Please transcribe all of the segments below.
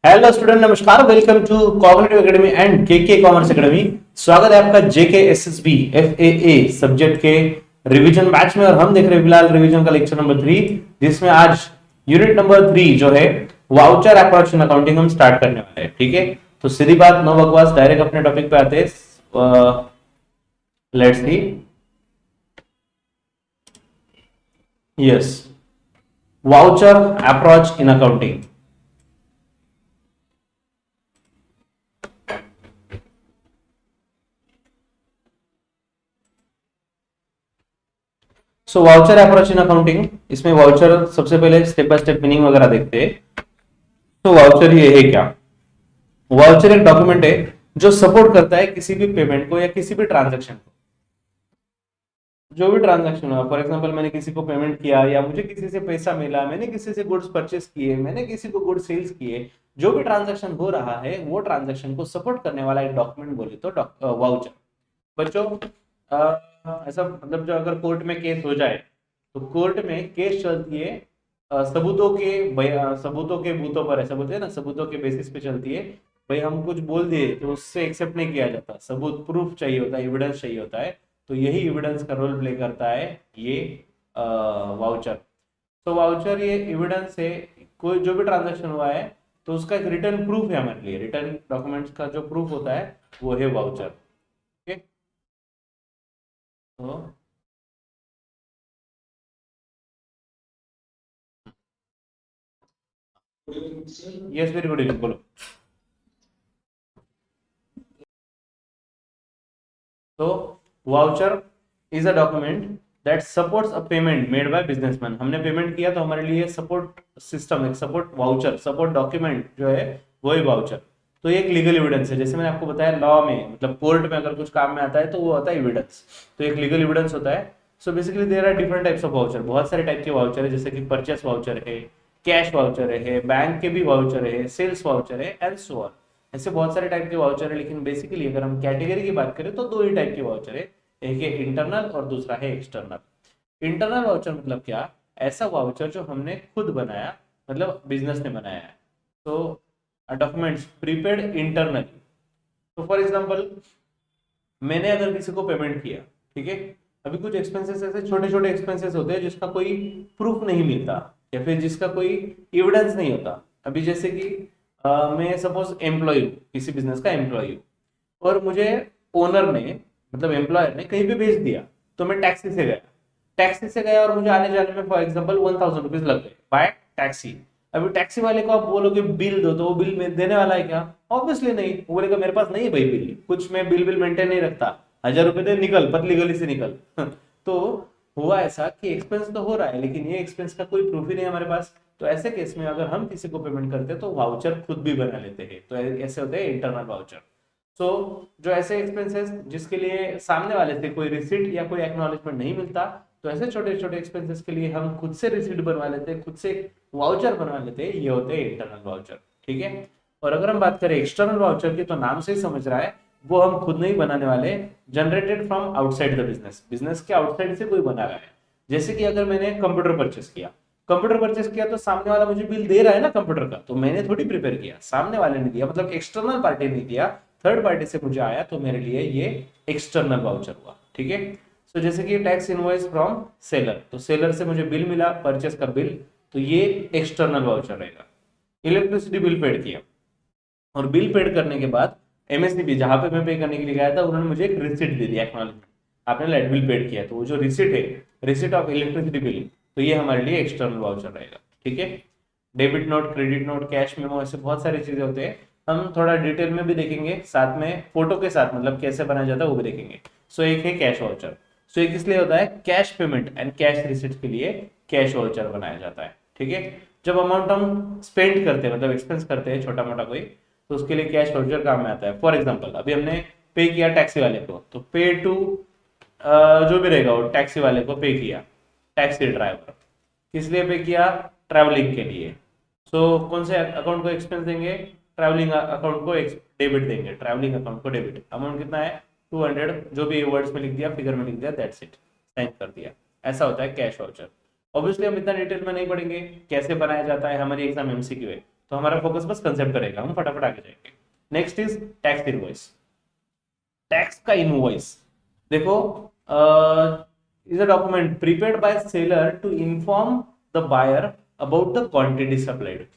Hello student, नमस्कार। Welcome to cognitive academy and KK commerce academy. स्वागत है आपका जेके एसएसबी एफएए सब्जेक्ट के रिवीजन बैच में। और हम देख रहे हैं फिलहाल रिवीजन का लेक्चर नंबर 3, जिसमें आज यूनिट नंबर 3 जो है वाउचर अप्रोच इन अकाउंटिंग हम स्टार्ट करने वाले हैं। ठीक है, तो सीधी बात, नो बकवास, डायरेक्ट अपने टॉपिक पे आते हैं। Let's see. Yes, voucher approach in accounting. So voucher approach in accounting, इसमें वाउचर सबसे पहले स्टेप बाय स्टेप मीनिंग वगैरह देखते हैं। तो वाउचर ये है क्या? वाउचर एक डॉक्यूमेंट है जो सपोर्ट करता है किसी भी पेमेंट को या किसी भी ट्रांजैक्शन को। जो भी ट्रांजैक्शन हुआ, फॉर एग्जांपल मैंने किसी को पेमेंट किया या मुझे किसी से पैसा मिला, मैंने किसी से गुड्स परचेस किए, मैंने किसी को गुड्स सेल्स किए, जो भी ट्रांजैक्शन हो रहा है वो ट्रांजैक्शन को सपोर्ट करने वाला एक डॉक्यूमेंट बोले तो वाउचर। बच्चों, ऐसा मतलब जो अगर कोर्ट में केस हो जाए तो कोर्ट में केस चलती है सबूतों के बूतों पर, ऐसा बोलते हैं ना, सबूतों के बेसिस पे चलती है। भाई हम कुछ बोल दिए तो उससे एक्सेप्ट नहीं किया जाता, सबूत प्रूफ चाहिए होता है, एविडेंस चाहिए होता है। तो यही एविडेंस का रोल प्ले करता है ये वाउचर। तो वाउचर ये एविडेंस है, कोई जो भी ट्रांजैक्शन हुआ है तो उसका एक रिटर्न प्रूफ है हमारे लिए। रिटर्न डॉक्यूमेंट्स का जो प्रूफ होता है वो है वाउचर। ओके, तो यस, वेरी गुड इवनिंग, बोलो। तो voucher is a document that supports a payment made by businessman. हमने पेमेंट किया तो हमारे लिए सपोर्ट सिस्टम, एक सपोर्ट वाउचर, सपोर्ट डॉक्यूमेंट जो है वो ही वाउचर। तो ये एक लीगल एविडेंस है। जैसे मैंने आपको बताया, लॉ में मतलब कोर्ट में अगर कुछ काम में आता है तो वो होता है एविडेंस। तो एक लीगल एविडेंस होता है। So basically there are different types of voucher. बहुत सारे टाइप के वाउचर है, जैसे कि परचेस वाउचर है, कैश वाउचर है, बैंक के भी वाउचर है, सेल्स वाउचर है, एंड सो ऑन। ऐसे बहुत सारे टाइप के वाउचर है, लेकिन बेसिकली अगर हम कैटेगरी की बात करें तो दो ही टाइप के वाउचर है। एक है इंटरनल और दूसरा है एक्सटर्नल। इंटरनल वाउचर मतलब क्या? ऐसा वाउचर जो हमने खुद बनाया, मतलब बिजनेस ने बनाया है। तो डॉक्यूमेंट्स प्रीपेड इंटरनली। तो फॉर एग्जांपल, मैंने अगर किसी को पेमेंट किया, ठीक है, अभी कुछ एक्सपेंसेस ऐसे छोटे छोटे एक्सपेंसेस होते हैं जिसका कोई प्रूफ नहीं मिलता या फिर जिसका कोई एविडेंस नहीं होता। अभी जैसे कि मैं सपोज एम्प्लॉय हूँ, किसी बिजनेस का एम्प्लॉय हूँ, और मुझे ओनर ने, मतलब एम्प्लॉयर ने कहीं पे भेज दिया, तो मैं टैक्सी से गया और मुझे आने जाने में फॉर एग्जाम्पल 1000 रुपीज लग गए बाय टैक्सी। अभी टैक्सी वाले को आप बोलोगे बिल दो, तो वो बिल में देने वाला है क्या? ऑब्वियसली नहीं। वो बोलेगा मेरे पास नहीं है भाई बिल, कुछ मैं बिल मेंटेन नहीं रखता, 1000 रुपए दे, निकल पतली गली से निकल। तो हुआ ऐसा कि एक्सपेंस तो हो रहा है लेकिन ये एक्सपेंस का कोई प्रूफ ही नहीं है हमारे पास। तो ऐसे केस में अगर हम किसी को पेमेंट करते हैं तो वाउचर खुद भी बना लेते हैं। तो ऐसे होते हैं इंटरनल वाउचर। सो जो ऐसे एक्सपेंसेस जिसके लिए सामने वाले से कोई रिसिट या कोई एक्नॉलेजमेंट नहीं मिलता, तो ऐसे छोटे छोटे एक्सपेंसेस के लिए हम खुद से रिसिट बनवा लेते हैं, खुद से वाउचर बनवा लेते हैं। ये होते हैं इंटरनल वाउचर। ठीक है, और अगर हम बात करें एक्सटर्नल वाउचर की, तो नाम से ही समझ रहा है, वो हम खुद नहीं बनाने वाले, generated from outside the business. Business के आउटसाइड से कोई बना रहा है। जैसे कि अगर मैंने कंप्यूटर परचेस किया तो सामने वाला मुझे बिल दे रहा है ना कंप्यूटर का, तो मैंने थोड़ी प्रिपेयर किया, सामने वाले ने दिया, मतलब एक्सटर्नल पार्टी ने दिया, थर्ड पार्टी से मुझे आया, तो मेरे लिए ये एक्सटर्नल वाउचर हुआ। ठीक है, सो जैसे कि टैक्स इनवॉइस फ्रॉम सेलर, तो सेलर से मुझे बिल मिला, परचेस का बिल, तो ये एक्सटर्नल वाउचर रहेगा। इलेक्ट्रिसिटी बिल पेड किया, और बिल पेड करने के बाद एमएससीबी जहां पे मैं पे करने के लिए गया था, उन्होंने मुझे एक रिसिट दे दिया, एक्नॉलेजमेंट, आपने लाइट बिल पेड किया। तो वो जो रिसिट है, रिसिट ऑफ इलेक्ट्रिसिटी बिल, तो ये हमारे लिए एक्सटर्नल वाउचर रहेगा। ठीक है, debit note, credit note, cash memo, ऐसे बहुत सारी चीजें होते हैं। हम थोड़ा डिटेल में भी देखेंगे, साथ में फोटो के साथ, मतलब कैसे बनाया जाता है वो भी देखेंगे। सो एक है कैश वाउचर। सो एक इसलिए होता है cash payment and cash receipt के लिए कैश वाउचर बनाया जाता है। ठीक है, जब अमाउंट हम स्पेंड करते हैं, मतलब एक्सपेंस करते हैं छोटा मोटा कोई, तो उसके लिए कैश वाउचर काम में आता है। फॉर एग्जांपल, अभी हमने पे किया टैक्सी वाले को, तो पे टू जो भी रहेगा वो टैक्सी वाले को पे किया, टैक्सी ड्राइवर, किस लिए पे किया? ट्रैवलिंग के लिए। सो कौन से अकाउंट को एक्सपेंस देंगे? ट्रैवलिंग अकाउंट को डेबिट देंगे, ट्रैवलिंग अकाउंट को डेबिट। अमाउंट कितना है? 200, जो भी वर्ड्स में लिख दिया, फिगर में लिख दिया, दैट्स इट, साइन कर दिया। ऐसा होता है कैश वाउचर। ऑब्वियसली हम इतना डिटेल में नहीं पढ़ेंगे कैसे बनाया जाता है, हमारी एग्जाम एमसीक्यू है, तो हमारा फोकस बस कंसेप्ट रहेगा, हम फटाफट आगे जाएंगे। Next is tax invoice. Tax का इनवॉइस देखो, is a document prepared by seller to inform the buyer about the quantity supplied.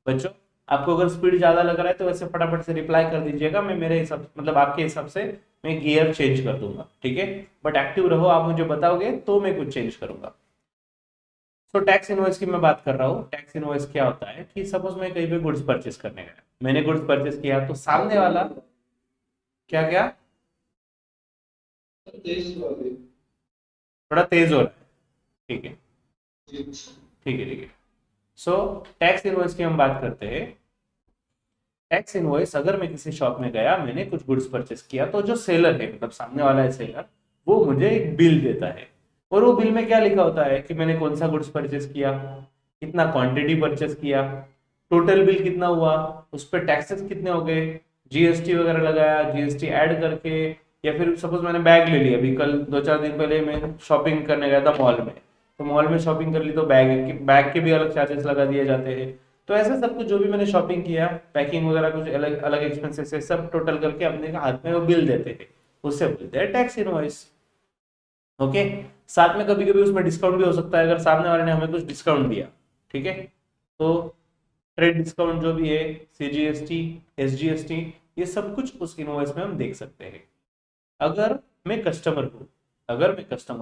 बच्चों आपको अगर स्पीड ज्यादा लग रहा है तो वैसे फटाफट से रिप्लाई कर दीजिएगा, मैं मेरे हिसाब मतलब आपके हिसाब से मैं गियर चेंज कर दूंगा, ठीक है। बट एक्टिव रहो, आप मुझे बताओगे तो मैं कुछ चेंज करूंगा। तो टैक्स इनवॉइस की मैं बात कर रहा हूँ। टैक्स इनवॉइस क्या होता है कि सपोज मैं कहीं पे गुड्स परचेस करने गया, मैंने गुड्स परचेस किया तो सामने वाला क्या क्या, थोड़ा तेज हो रहा है, ठीक है ठीक है ठीक है। सो टैक्स इनवॉइस की हम बात करते हैं। टैक्स इनवॉइस, अगर मैं किसी शॉप में गया, मैंने कुछ गुड्स परचेस किया, तो जो सेलर है मतलब सामने वाला है सेलर, वो मुझे एक बिल देता है। और वो बिल में क्या लिखा होता है कि मैंने कौन सा गुड्स परचेस किया, कितना क्वांटिटी परचेस किया, टोटल बिल कितना हुआ, उस पर टैक्सेस कितने हो गए, जीएसटी वगैरह लगाया, जीएसटी ऐड करके। या फिर सपोज मैंने बैग ले लिया, अभी कल 2-4 दिन पहले मैं शॉपिंग करने गया था मॉल में, तो मॉल में शॉपिंग कर ली तो बैग के भी अलग चार्जेस लगा दिए जाते हैं। तो ऐसे सब कुछ जो भी मैंने शॉपिंग किया, पैकिंग वगैरह कुछ अलग अलग एक्सपेंसेस है, सब टोटल करके अपने हाथ में वो बिल देते हैं, उससे बोलते हैं टैक्स इनवॉइस। ओके। साथ में कभी कभी उसमें डिस्काउंट भी हो सकता है, अगर सामने वाले ने हमें कुछ डिस्काउंट दिया, ठीक है, तो ट्रेड डिस्काउंट जो भी है, सीजीएसटी, एसजीएसटी, ये सब कुछ उस इनवॉइस में हम देख सकते हैं। अगर मैं कस्टमर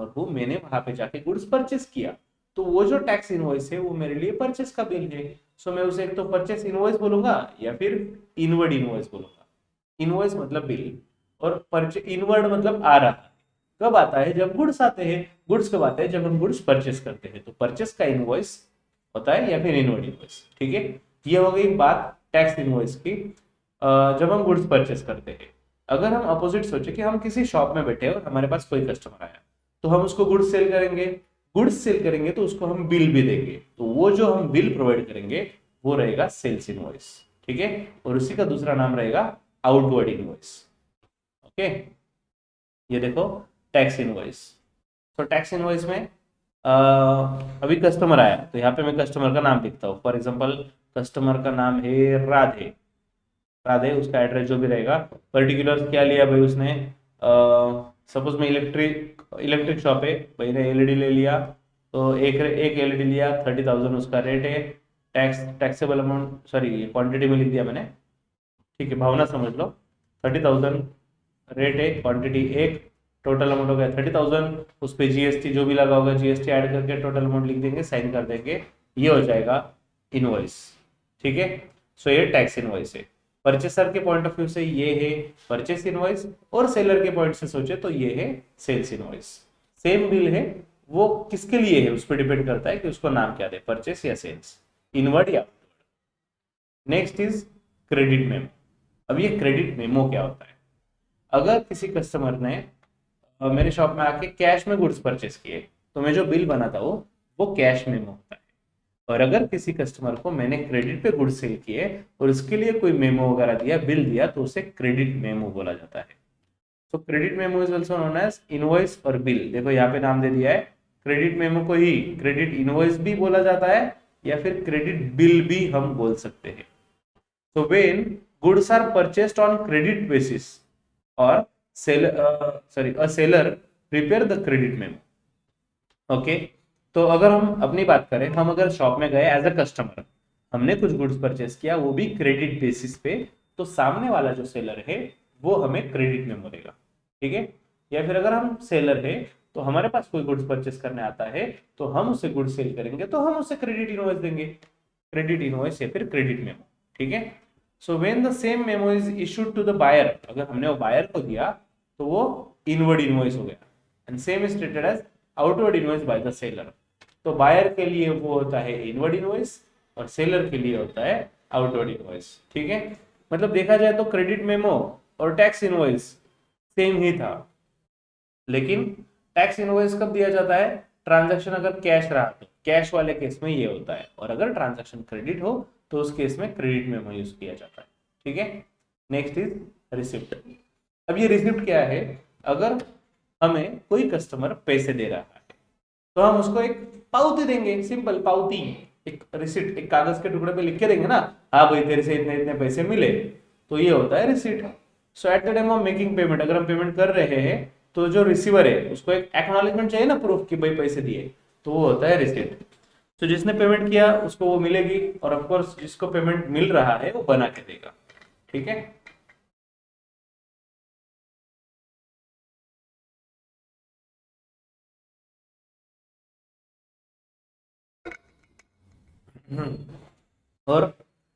हूँ, मैंने वहां पे जाके गुड्स परचेस किया, तो वो जो टैक्स इनवॉइस है वो मेरे लिए परचेस का बिल है। सो मैं उसे एक तो परचेस इनवॉइस बोलूंगा या फिर इनवर्ड इनवॉइस बोलूंगा। इनवॉइस मतलब बिल, और परचेस इनवर्ड मतलब आ रहा है। कब आता है? जब गुड्स आते हैं। गुड्स कब आते हैं? जब हम गुड्स परचेस करते हैं, तो परचेस का इनवॉइस होता है या फिर इनवर्ड इनवॉइस, ठीक है। ये हो गई बात टैक्स इनवॉइस की, जब हम गुड्स परचेस करते हैं। अगर हम अपोजिट सोचे कि हम किसी शॉप में बैठे और हमारे पास कोई कस्टमर आया, तो हम उसको गुड्स सेल करेंगे। गुड्स सेल करेंगे तो उसको हम बिल भी देंगे, तो वो जो हम बिल प्रोवाइड करेंगे वो रहेगा सेल्स इनवॉइस, ठीक है। और उसी का दूसरा नाम रहेगा आउटवर्ड इनवॉइस। ओके, ये देखो टैक्स इनवॉइस। तो टैक्स इनवॉइस में अभी कस्टमर आया, तो यहाँ पे मैं कस्टमर का नाम लिखता हूँ। फॉर एग्जांपल कस्टमर का नाम है राधे। राधे, उसका एड्रेस जो भी रहेगा, पर्टिकुलर क्या लिया भाई उसने, सपोज में इलेक्ट्रिक शॉप है, भाई ने एलईडी ले लिया, तो एक एक एलईडी लिया, 30,000 उसका रेट है। टैक्सेबल अमाउंट, सॉरी क्वांटिटी में लिख दिया मैंने, ठीक है, भावना समझ लो। 30,000 रेट है, क्वांटिटी एक, टोटल अमाउंट हो गया 30,000। उस पर जीएसटी जो भी लगा होगा, जीएसटी ऐड करके टोटल अमाउंट लिख देंगे, साइन कर देंगे, ये हो जाएगा इनवॉइस, ठीक है। सो ये टैक्स इनवॉइस है। परचेसर के पॉइंट ऑफ व्यू से ये है परचेस इनवॉइस, और सेलर के पॉइंट से सोचे तो ये है सेल्स इनवॉइस। सेम बिल है, वो किसके लिए है उस पर डिपेंड करता है कि उसको नाम क्या दे, परचेस या सेल्स, इनवर्ड या। Next is credit memo. अब ये क्रेडिट मेमो क्या होता है? अगर किसी कस्टमर ने मेरे शॉप में आके कैश में गुड्स परचेस किए, तो मैं जो बिल बनाता हूँ वो कैश मेमो होता है। और अगर किसी कस्टमर को मैंने क्रेडिट पे गुड्स सेल किए और उसके लिए कोई मेमो वगैरह दिया, बिल दिया, तो उसे क्रेडिट मेमो बोला जाता है। तो credit memo is also known as invoice और बिल। देखो यहाँ पे नाम दे दिया है, क्रेडिट मेमो को ही क्रेडिट इनवॉइस भी बोला जाता है या फिर क्रेडिट बिल भी हम बोल सकते हैं। So when goods are purchased on credit basis or a seller prepare the credit memo. Okay, तो अगर हम अपनी बात करें, हम अगर शॉप में गए एज अ कस्टमर, हमने कुछ गुड्स परचेस किया, वो भी क्रेडिट बेसिस पे, तो सामने वाला जो सेलर है वो हमें क्रेडिट मेमो देगा, ठीक है। या फिर अगर हम सेलर है तो हमारे पास कोई गुड्स परचेस करने आता है, तो हम उसे गुड्स सेल करेंगे, तो हम उसे क्रेडिट इनवॉइस देंगे, क्रेडिट इनवॉइस या फिर क्रेडिट मेमो, ठीक है। So when the same memo is issued to the buyer, अगर हमने वो बायर को दिया तो वो इनवर्ड इनवॉइस हो गया, and same is treated as outward invoice by the seller. तो बायर के लिए वो होता है इनवर्ड इनवॉइस और सेलर के लिए होता है आउटवर्ड इनवॉइस, ठीक है। मतलब देखा जाए तो क्रेडिट मेमो और टैक्स इनवॉइस सेम ही था, लेकिन टैक्स इनवॉइस कब दिया जाता है? ट्रांजैक्शन अगर कैश रहा तो कैश वाले केस में ये होता है, और अगर ट्रांजैक्शन क्रेडिट हो तो उस केस में क्रेडिट मेमो यूज किया जाता है, ठीक है। Next is receipt. अब ये रिसिप्ट क्या है? अगर हमें कोई कस्टमर पैसे दे रहा है तो हम उसको एक पावती देंगे, सिंपल पावती, एक रिसिट एक कागज के टुकड़े पे लिख के देंगे ना, हाँ भाई तेरे से इतने इतने पैसे मिले, तो ये होता है receipt. So at the time of making payment, अगर हम पेमेंट कर रहे हैं तो जो रिसीवर है उसको एक एक्नॉलेजमेंट चाहिए ना, प्रूफ कि भाई पैसे दिए, तो वो होता है रिसिट। तो जिसने पेमेंट किया उसको वो मिलेगी, और ऑफकोर्स जिसको पेमेंट मिल रहा है वो बना के देगा। ठीक है। और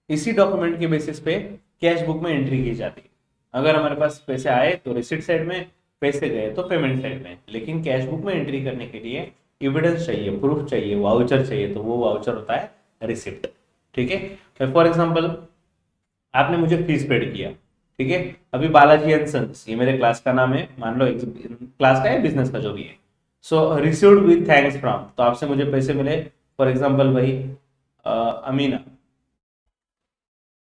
इसी डॉक्यूमेंट के बेसिस पे कैश बुक में एंट्री की जाती है। अगर हमारे पास पैसे आए तो रिसिट साइड में, पैसे गए तो पेमेंट साइड में, लेकिन कैश बुक में एंट्री करने के लिए एविडेंस चाहिए, प्रूफ चाहिए, वाउचर चाहिए, तो वो वाउचर होता है रिसिप्ट। ठीक है। फॉर एग्जाम्पल आपने मुझे फीस पेड किया, ठीक है, अभी बालाजी एंड सन्स ये मेरे क्लास का नाम है, मान लो क्लास का है, बिजनेस का जो भी है। सो रिसीव्ड विद थैंक्स फ्रॉम, तो आपसे मुझे पैसे मिले, फॉर एग्जाम्पल भाई अमीना,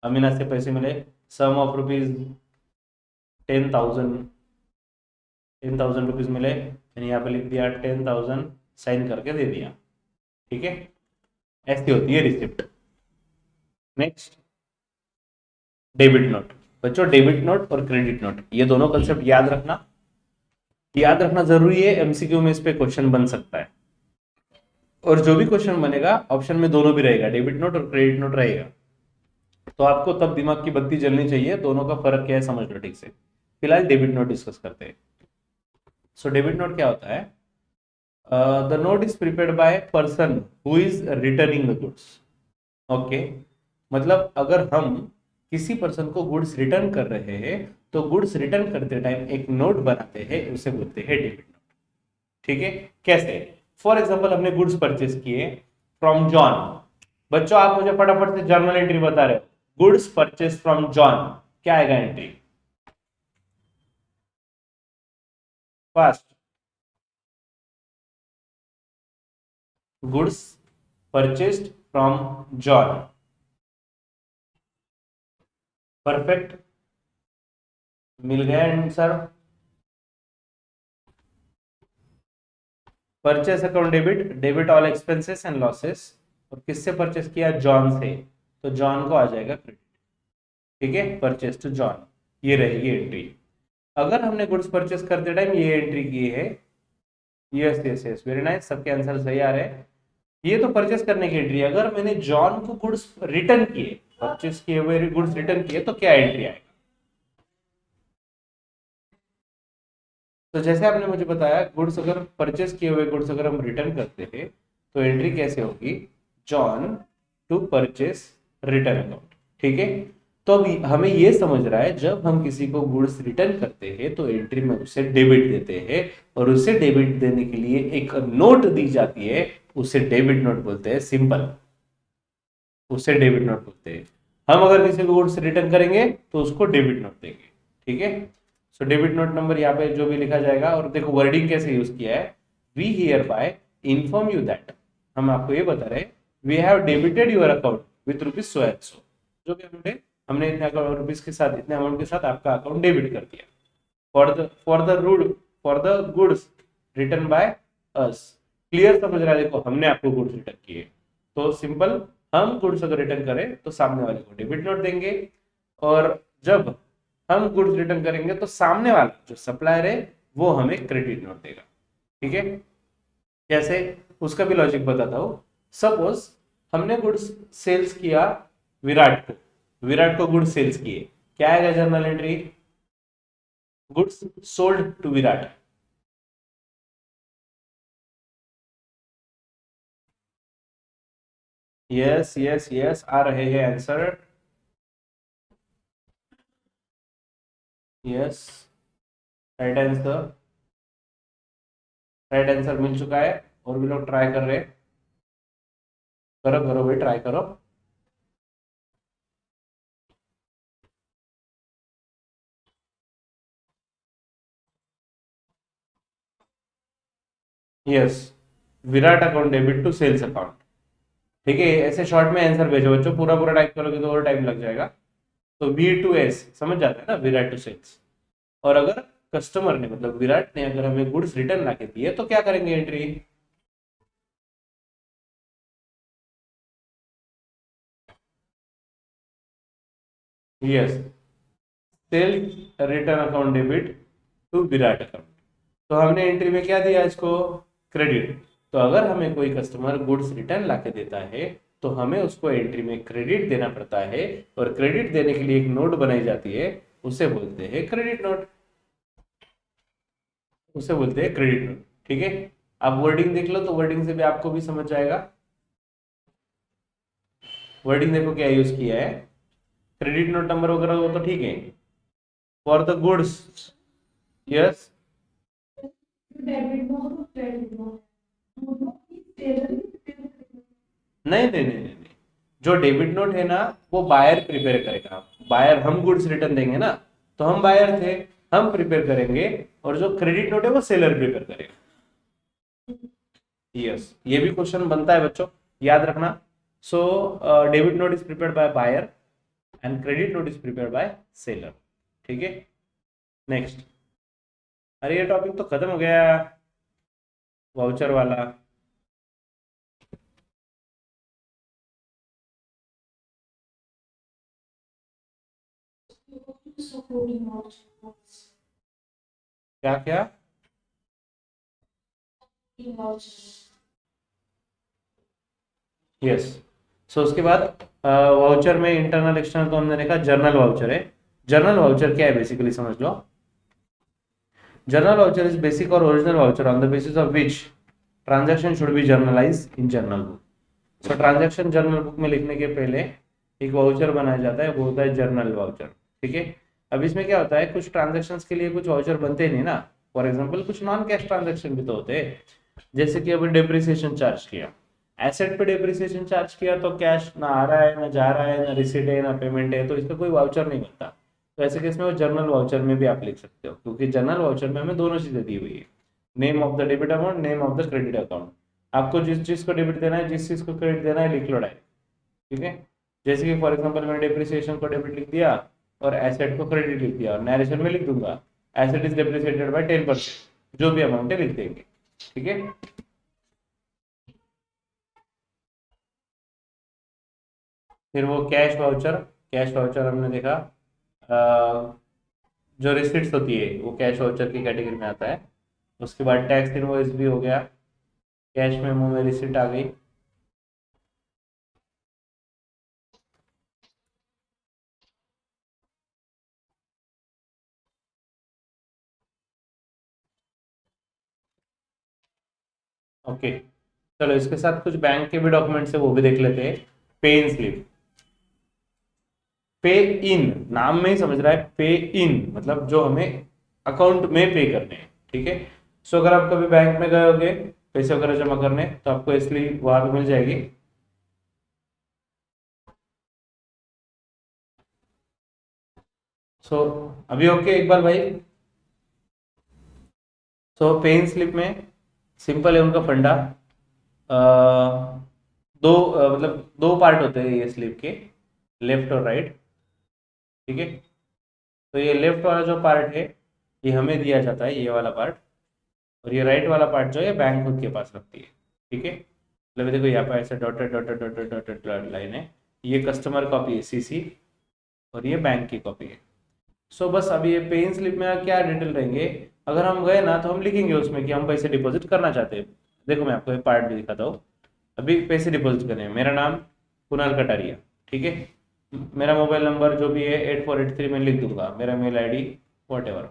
अमीना से पैसे मिले, सम ऑफ रुपीज 10,000, 10,000 रुपीज मिले, मैंने यहाँ पे लिख दिया 10,000, साइन करके दे दिया। ठीक है, ऐसी होती है रिसिप्ट। Next, debit note. बच्चों डेबिट नोट और क्रेडिट नोट ये दोनों कंसेप्ट याद रखना, याद रखना जरूरी है, एमसीक्यू में इस पे क्वेश्चन बन सकता है। और जो भी क्वेश्चन बनेगा ऑप्शन में दोनों भी रहेगा, डेबिट नोट और क्रेडिट नोट रहेगा, तो आपको तब दिमाग की बत्ती जलनी चाहिए, दोनों का फर्क क्या है समझ लो ठीक से। फिलहाल डेबिट नोट डिस्कस करते हैं। सो डेबिट नोट क्या होता है? The note is prepared by person who is returning the goods. Okay, मतलब अगर हम किसी पर्सन को गुड्स रिटर्न कर रहे हैं तो गुड्स रिटर्न करते टाइम एक नोट बनाते हैं, उसे बोलते हैं डेबिट नोट। ठीक है, कैसे? फॉर एग्जाम्पल हमने गुड्स परचेस किए फ्रॉम जॉन। बच्चों आप मुझे फटाफट से जर्नल एंट्री बता रहे हो, गुड्स परचेस फ्रॉम जॉन, क्या आएगा entry? First, goods purchased from John, perfect, मिल गया answer. Purchase account debit, debit all expenses and losses, और किससे परचेस किया? जॉन से, तो जॉन को आ जाएगा क्रेडिट। ठीक है, परचेस टू जॉन, ये रहेगी एंट्री। अगर हमने गुड्स परचेस करते टाइम ये एंट्री की है, yes yes yes, very nice, सबके आंसर सही आ रहे हैं। ये तो परचेस करने की एंट्री। अगर मैंने जॉन को गुड्स रिटर्न किए, परचेस किए हुए गुड्स रिटर्न किए, तो क्या एंट्री आएगा? तो जैसे आपने मुझे बताया, गुड्स अगर परचेस किए हुए गुड्स अगर हम रिटर्न करते हैं तो एंट्री कैसे होगी? John to purchase return account. ठीक है, तो अभी हमें यह समझ रहा है जब हम किसी को गुड्स रिटर्न करते हैं तो एंट्री में उसे डेबिट देते हैं, और उसे डेबिट देने के लिए एक नोट दी जाती है, उसे डेबिट नोट बोलते हैं। सिंपल, उसे डेबिट नोट बोलते हैं। हम अगर किसी को गुड्स रिटर्न करेंगे तो उसको डेबिट नोट देंगे। ठीक है, सो डेबिट नोट नंबर यहाँ पे जो भी लिखा जाएगा, और देखो वर्डिंग कैसे यूज किया है, we hereby inform you that, हम आपको ये बता रहे हैं we have debited your account with rupees so and so, जो भी हमने हमने इतने रुपीज के साथ, इतने अमाउंट के साथ आपका अकाउंट डेबिट कर दिया, for the rude, for the goods return by us. Clear समझ रहा है? देखो हमने आपको गुड्स रिटर्न किए, तो सिंपल, हम गुड्स अगर रिटर्न करें तो सामने वाले को डेबिट नोट देंगे, और जब हम गुड्स रिटर्न करेंगे तो सामने वाला जो सप्लायर है वो हमें क्रेडिट नोट देगा। ठीक है, कैसे उसका भी लॉजिक बताता हूं। सपोज हमने गुड्स सेल्स किया विराट को, विराट को गुड्स सेल्स किए, क्या आएगा journal entry? Goods sold to Virat. Yes yes yes, आ रहे हैं answer. Yes, right answer, right answer मिल चुका है, और भी लोग ट्राई कर रहे हैं, करो करो भाई, ट्राई करो। Yes, Virat account debit to sales account. ठीक है, ऐसे शॉर्ट में आंसर भेजो बच्चों, पूरा पूरा टाइप करोगे तो और टाइम लग जाएगा। तो वी टू एस समझ जाता है ना, विराट टू सेल्स। और अगर कस्टमर ने, मतलब विराट ने अगर हमें गुड्स रिटर्न ला के दिए तो क्या करेंगे entry? Yes, self return account debit to Virat account. तो हमने एंट्री में क्या दिया इसको, क्रेडिट। तो अगर हमें कोई कस्टमर गुड्स रिटर्न ला के देता है तो हमें उसको एंट्री में क्रेडिट देना पड़ता है, और क्रेडिट देने के लिए एक नोट बनाई जाती है, उसे बोलते हैं क्रेडिट नोट, उसे बोलते हैं क्रेडिट नोट। ठीक है, आप वर्डिंग देख लो तो वर्डिंग से भी आपको भी समझ जाएगा। वर्डिंग देखो क्या यूज किया है, क्रेडिट नोट नंबर वगैरह वो तो ठीक है, फॉर द गुड्स। यस, नहीं नहीं नहीं नहीं नहीं। जो डेबिट नोट है ना वो बायर प्रिपेयर करेगा, बायर, हम गुड्स रिटर्न देंगे ना, तो हम बायर थे, हम प्रिपेयर करेंगे, और जो क्रेडिट नोट है वो सेलर प्रिपेयर करेगा। यस, ये भी क्वेश्चन बनता है बच्चों, याद रखना। So debit note is prepared by buyer and credit note is prepared by seller. ठीक है, नेक्स्ट। अरे ये टॉपिक तो खत्म हो गया, वाउचर वाला। क्या क्या, यस। सो उसके बाद वाउचर में इंटरनल एक्सटर्नल तो हमने देखा, जर्नल वाउचर है। जर्नल वाउचर क्या है बेसिकली समझ लो। जर्नल वाउचर इज बेसिक और original voucher on the basis of which transaction should be generalized in journal book. So transaction journal book में लिखने के पहले एक वाउचर बनाया जाता है, वो होता है जर्नल वाउचर। ठीक है, अब इसमें क्या होता है, कुछ ट्रांजैक्शन के लिए कुछ वाउचर बनते नहीं ना। फॉर एग्जाम्पल कुछ नॉन कैश ट्रांजैक्शन भी तो होते हैं, जैसे कि अभी डेप्रिसिएशन चार्ज किया, एसेट पे डेप्रिसिएशन चार्ज किया, तो कैश ना आ रहा है ना जा रहा है, ना रिसीट है ना पेमेंट है, तो इसका कोई वाउचर नहीं बनता। तो ऐसे केस में वो जर्नल वाउचर में भी आप लिख सकते हो, क्योंकि जर्नल वाउचर में हमें दोनों चीजें दी हुई है, name of the debit amount, name of the credit account. आपको जिस चीज को डेबिट देना है, जिस चीज को क्रेडिट देना है, लिख लो डायरेक्ट। ठीक है, जैसे कि फॉर एग्जांपल मैंने डेप्रिसिएशन को डेबिट लिख दिया और एसेट को क्रेडिट लिख दिया, और नरेशन में लिख दूंगा एसेट इज डेप्रिसिएटेड बाय 10%, जो भी अमाउंट है लिख देंगे। ठीक है, फिर वो कैश वाउचर, कैश वाउचर हमने देखा, जो रिसिट्स होती है वो कैश वाउचर की कैटेगरी में आता है। उसके बाद टैक्स इनवॉइस भी हो गया, कैश मेमो में रिसिट आ गई। ओके, चलो इसके साथ कुछ बैंक के भी डॉक्यूमेंट्स है वो भी देख लेते हैं। पे इन स्लिप, पे इन नाम में ही समझ रहा है, पे इन मतलब जो हमें अकाउंट में पे करने हैं। ठीक है, सो अगर आप कभी बैंक में गए होगे पैसे वगैरह जमा करने, तो आपको इसलिए वहां पे मिल जाएगी। सो अभी ओके एक बार भाई। सो पे इन स्लिप में सिंपल है उनका फंडा, दो मतलब दो पार्ट होते हैं ये स्लिप के, लेफ्ट और राइट। ठीक है, तो ये लेफ्ट वाला जो पार्ट है ये हमें दिया जाता है, ये वाला पार्ट, और ये राइट वाला पार्ट जो है बैंक खुद के पास रखती है। ठीक है, मतलब देखो यहाँ पर ऐसे dotted dotted dotted dotted line है, ये कस्टमर कॉपी है सीसी, और ये बैंक की कॉपी है। सो बस अभी ये पे इन स्लिप में क्या डिटेल रहेंगे, अगर हम गए ना तो हम लिखेंगे उसमें कि हम पैसे डिपॉजिट करना चाहते हैं। देखो मैं आपको एक पार्ट भी दिखाता हूँ, अभी पैसे डिपॉजिट करने हैं, मेरा नाम कुणाल कटारिया। ठीक है, मेरा मोबाइल नंबर जो भी है 8483 में लिख दूंगा, मेरा mail ID whatever.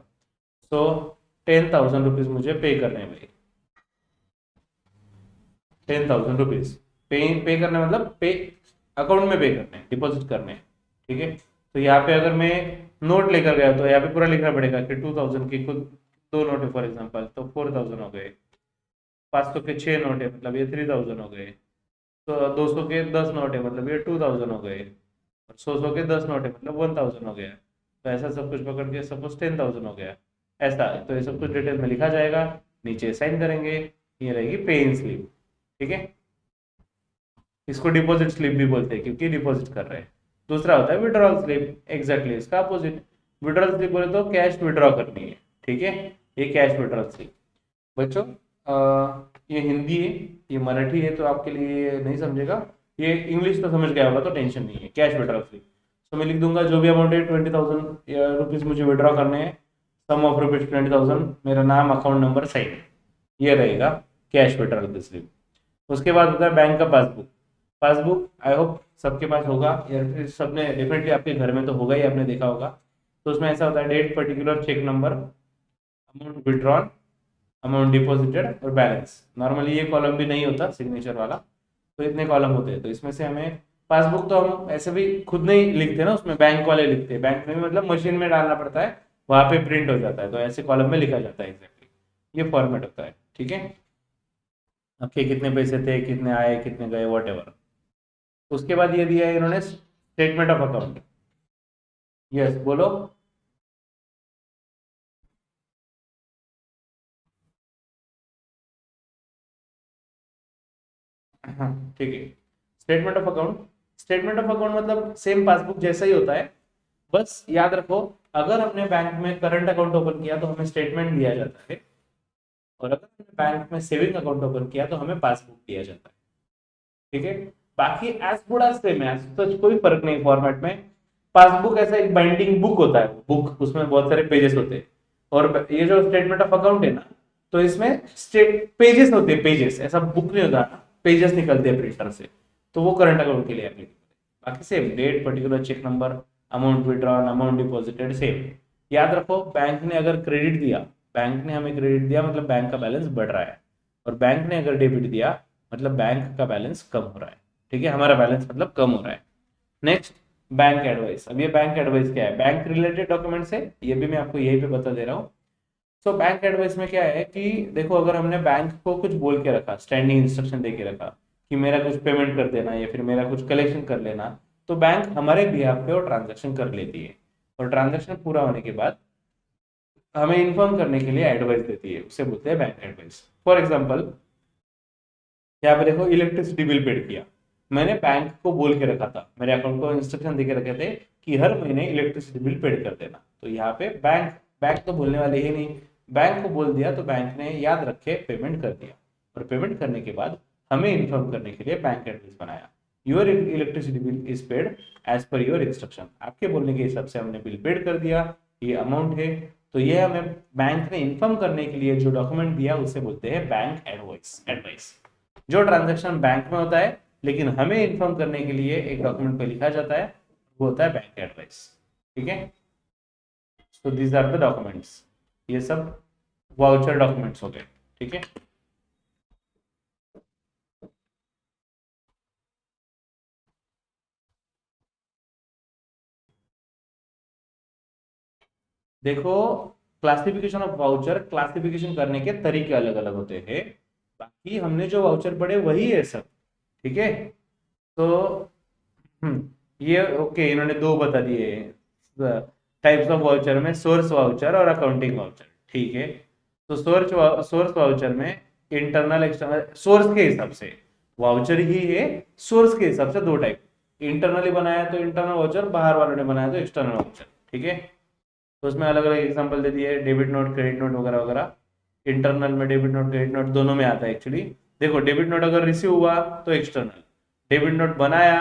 So 10,000 rupees मुझे पे करने हैं भाई, 10,000 रुपीज़ पे करने मतलब पे अकाउंट में पे करने, डिपॉजिट करने। ठीक है, तो यहाँ पे अगर मैं नोट लेकर गया तो यहाँ पे पूरा लिखना पड़ेगा कि 2,000 की खुद दो नोट है फॉर एग्जाम्पल, तो 4,000 हो गए। 500 के 6 नोट है मतलब ये 3,000 हो गए। तो 200 के 10 नोट है मतलब ये 2,000 हो गए, और 100 के 10 नोट है मतलब 1,000 हो गया। तो ऐसा सब कुछ पकड़ के सपोज 10,000 हो गया, ऐसा। तो ये सब कुछ डिटेल में लिखा जाएगा, नीचे साइन करेंगे, ये रहेगी पे इन स्लिप। ठीक है, इसको डिपॉजिट स्लिप भी बोलते हैं क्योंकि डिपॉजिट कर रहे हैं। दूसरा होता है विड्रॉल स्लिप, एग्जैक्टली इसका अपोजिट। विड्रॉल स्लिप बोले तो कैश विड्रॉ करनी है। ठीक है, ये कैश विड्रॉल स्लिप। बच्चों ये हिंदी है, ये मराठी है तो आपके लिए नहीं समझेगा, ये इंग्लिश तो समझ गया होगा तो टेंशन नहीं है। कैश विड्रॉल स्लिप, तो मैं लिख दूंगा जो भी अमाउंट है 20,000 रुपीज मुझे विड्रॉ करने हैं, सम ऑफ रुपीज 20,000, मेरा नाम अकाउंट नंबर सही है, ये रहेगा कैश विड्रॉल स्लिप। उसके बाद होता है बैंक का पासबुक। पासबुक आई होप सबके पास होगा, या फिर सबने डेफिनेटली आपके घर में तो होगा ही, आपने देखा होगा। तो उसमें ऐसा होता है date, particular, cheque number, amount withdrawn, amount deposited और बैलेंस। नॉर्मली ये कॉलम भी नहीं होता सिग्नेचर वाला, तो इतने कॉलम होते हैं। तो इसमें से हमें पासबुक तो हम ऐसे भी खुद नहीं लिखते ना, उसमें बैंक वाले लिखते हैं। बैंक में भी मतलब मशीन में डालना पड़ता है, वहां पे प्रिंट हो जाता है, तो ऐसे कॉलम में लिखा जाता है एग्जैक्टली। ये फॉर्मेट होता है, ठीक है। आपके कितने पैसे थे, कितने आए, कितने गए, वॉट एवर। उसके बाद ये दिया है इन्होंने स्टेटमेंट ऑफ अकाउंट। यस बोलो। हाँ ठीक है। Statement of account, statement of account मतलब सेम पासबुक जैसा ही होता है। बस याद रखो, अगर हमने बैंक में करंट अकाउंट ओपन किया तो हमें स्टेटमेंट दिया जाता है, और अगर हमने बैंक में सेविंग अकाउंट ओपन किया तो हमें पासबुक दिया जाता है, ठीक है। बाकी एज गुड एज सेम है, सच कोई फर्क नहीं फॉर्मेट में। पासबुक ऐसा एक बाइंडिंग बुक होता है, बुक, उसमें बहुत सारे पेजेस होते हैं। और ये जो स्टेटमेंट ऑफ अकाउंट है ना, तो इसमें स्टेट पेजेस होते हैं, पेजेस, ऐसा बुक नहीं होता ना, पेजेस निकलते हैं प्रिंटर से। तो वो करंट अकाउंट के लिए एप्लीकेबल है। बाकी same date, particular, cheque number, amount withdrawn, amount deposited, same. याद रखो, बैंक ने अगर क्रेडिट दिया, बैंक ने हमें क्रेडिट दिया मतलब बैंक का बैलेंस बढ़ रहा है, और बैंक ने अगर डेबिट दिया मतलब बैंक का बैलेंस कम हो रहा है, ठीक है। हमारा बैलेंस मतलब कम हो रहा है। Next, bank advice. अब ये बैंक एडवाइस क्या है? बैंक रिलेटेड डॉक्यूमेंट्स है, ये भी मैं आपको यही पे बता दे रहा हूँ। सो बैंक एडवाइस में क्या है कि देखो, अगर हमने बैंक को कुछ बोल के रखा, स्टैंडिंग इंस्ट्रक्शन दे के रखा कि मेरा कुछ पेमेंट कर देना या फिर मेरा कुछ कलेक्शन कर लेना, तो बैंक हमारे बिहाफ पे वो ट्रांजेक्शन कर लेती है, और ट्रांजेक्शन पूरा होने के बाद हमें इन्फॉर्म करने के लिए एडवाइस देती है, उसे बोलते हैं बैंक एडवाइस। फॉर एग्जाम्पल, यहाँ पे देखो, इलेक्ट्रिसिटी बिल पेड किया, मैंने बैंक को बोल के रखा था, मेरे अकाउंट को इंस्ट्रक्शन दे के रखे थे कि हर महीने इलेक्ट्रिसिटी बिल पेड कर देना। तो यहाँ पे बैंक, बैंक तो बोलने वाले ही नहीं, बैंक को बोल दिया तो बैंक ने याद रखे पेमेंट कर दिया, और पेमेंट करने के बाद हमें इन्फॉर्म करने के लिए बैंक एड्रेस बनाया, your electricity bill is paid as per your instruction. आपके बोलने के हिसाब से हमने बिल पेड कर दिया, ये अमाउंट है। तो ये हमें बैंक ने इन्फॉर्म करने के लिए जो डॉक्यूमेंट दिया उसे बोलते हैं बैंक एडवाइस। एडवाइस जो ट्रांजैक्शन बैंक में होता है लेकिन हमें इन्फॉर्म करने के लिए एक डॉक्यूमेंट पे लिखा जाता है, वो होता है बैंक एडवाइस, ठीक है। So these are the documents, ये सब वाउचर डॉक्यूमेंट्स हो गए, ठीक है। देखो, क्लासिफिकेशन ऑफ वाउचर, क्लासिफिकेशन करने के तरीके अलग अलग होते हैं, बाकी हमने जो वाउचर पढ़े वही है सब, ठीक है। तो ये ओके, इन्होंने दो बता दिए टाइप्स ऑफ वाउचर में, सोर्स वाउचर और अकाउंटिंग वाउचर, ठीक है। तो सोर्स वाउचर में इंटरनल एक्सटर्नल, सोर्स के हिसाब से वाउचर ही है, सोर्स के हिसाब से दो टाइप, इंटरनली बनाया तो इंटरनल वाउचर, बाहर वालों ने बनाया तो एक्सटर्नल वाउचर, ठीक है। तो उसमें अलग अलग एग्जांपल दे दिए, डेबिट नोट, क्रेडिट नोट वगैरह वगैरह। इंटरनल में डेबिट नोट, क्रेडिट नोट दोनों में आता है एक्चुअली। देखो, डेबिट नोट अगर रिसीव हुआ तो एक्सटर्नल, डेबिट नोट बनाया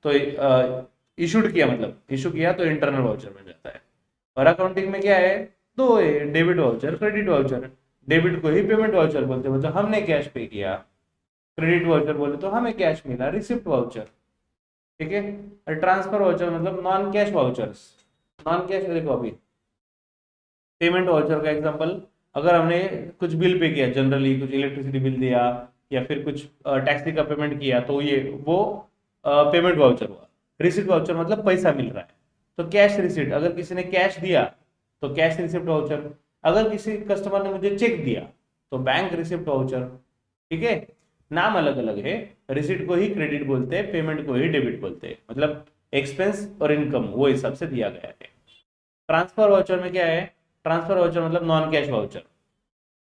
तो इशूड किया, मतलब इशू किया तो इंटरनल वाउचर में जाता है। और अकाउंटिंग में क्या है, दो है, debit voucher, credit voucher. Debit को ही पेमेंट वाउचर बोलते हैं, मतलब हमने कैश पे किया। क्रेडिट वाउचर बोले तो हमें कैश मिला, रिसिप्ट वाउचर, ठीक है। और ट्रांसफर वाउचर मतलब non cash vouchers. Non cash, देखो अभी पेमेंट वाउचर का एग्जांपल, अगर हमने कुछ बिल पे किया, जनरली कुछ इलेक्ट्रिसिटी बिल दिया या फिर कुछ टैक्सी का पेमेंट किया, तो ये वो पेमेंट वाउचर हुआ। रिसिप्ट वाउचर मतलब पैसा मिल रहा है, तो कैश रिसिप्ट, अगर किसी ने कैश दिया तो कैश रिसिप्ट वाउचर। अगर किसी कस्टमर ने मुझे चेक दिया तो बैंक रिसिप्ट वाउचर, ठीक है। नाम अलग अलग है, रिसिप्ट को ही क्रेडिट बोलते हैं, पेमेंट को ही डेबिट बोलते हैं, मतलब एक्सपेंस और इनकम वो हिसाब से दिया गया है। ट्रांसफर वाउचर में क्या है, ट्रांसफर वाउचर मतलब नॉन कैश वाउचर।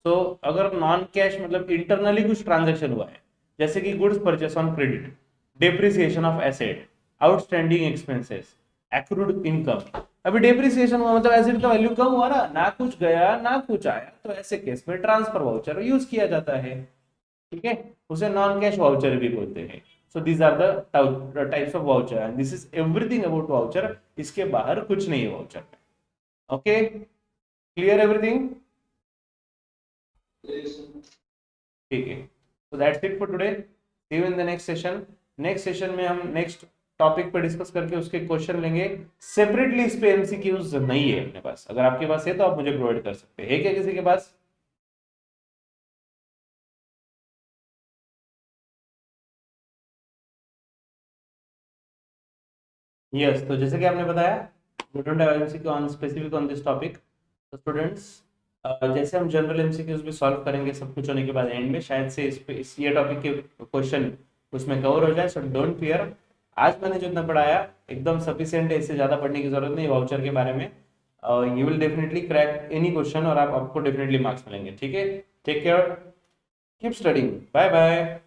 तो अगर नॉन कैश मतलब इंटरनली कुछ ट्रांजैक्शन हुआ है, जैसे कि goods purchase on credit, depreciation of asset, outstanding expenses, accrued income. अभी डेप्रिसिएशन हुआ मतलब एसेट का वैल्यू कम हुआ ना कुछ गया ना कुछ आया, तो ऐसे केस में ट्रांसफर वाउचर यूज किया जाता है, ठीक है। उसे नॉन कैश वाउचर भी बोलते हैं। So these are the types of voucher and this is everything about voucher. इसके बाहर कुछ नहीं है वाउचर में. Okay, clear everything? ठीक है, so that's it for today. See you in the next session. Next session में हम नेक्स्ट टॉपिक पे डिस्कस करके उसके क्वेश्चन लेंगे सेपरेटली. इस पे एमसीक्यूज नहीं है अपने पास. अगर आपके पास है तो आप मुझे प्रोवाइड कर सकते हैं. है क्या किसी के पास? यस, तो जैसे कि आपने बताया we don't have MCQ on specific on this topic. तो स्टूडेंट्स, जैसे हम जनरल एमसीक्यूज भी सॉल्व करेंगे सब कुछ होने के बाद एंड में शायद से इस ये टॉपिक के क्वेश्चन उसमें कवर हो जाए. So don't fear. आज मैंने जितना पढ़ाया एकदम सफिशिएंट है. इससे ज़्यादा पढ़ने की जरूरत नहीं वाउचर के बारे में. You will definitely crack any question और आपको डेफिनेटली मार्क्स मिलेंगे. ठीक है, take care, keep studying, bye bye.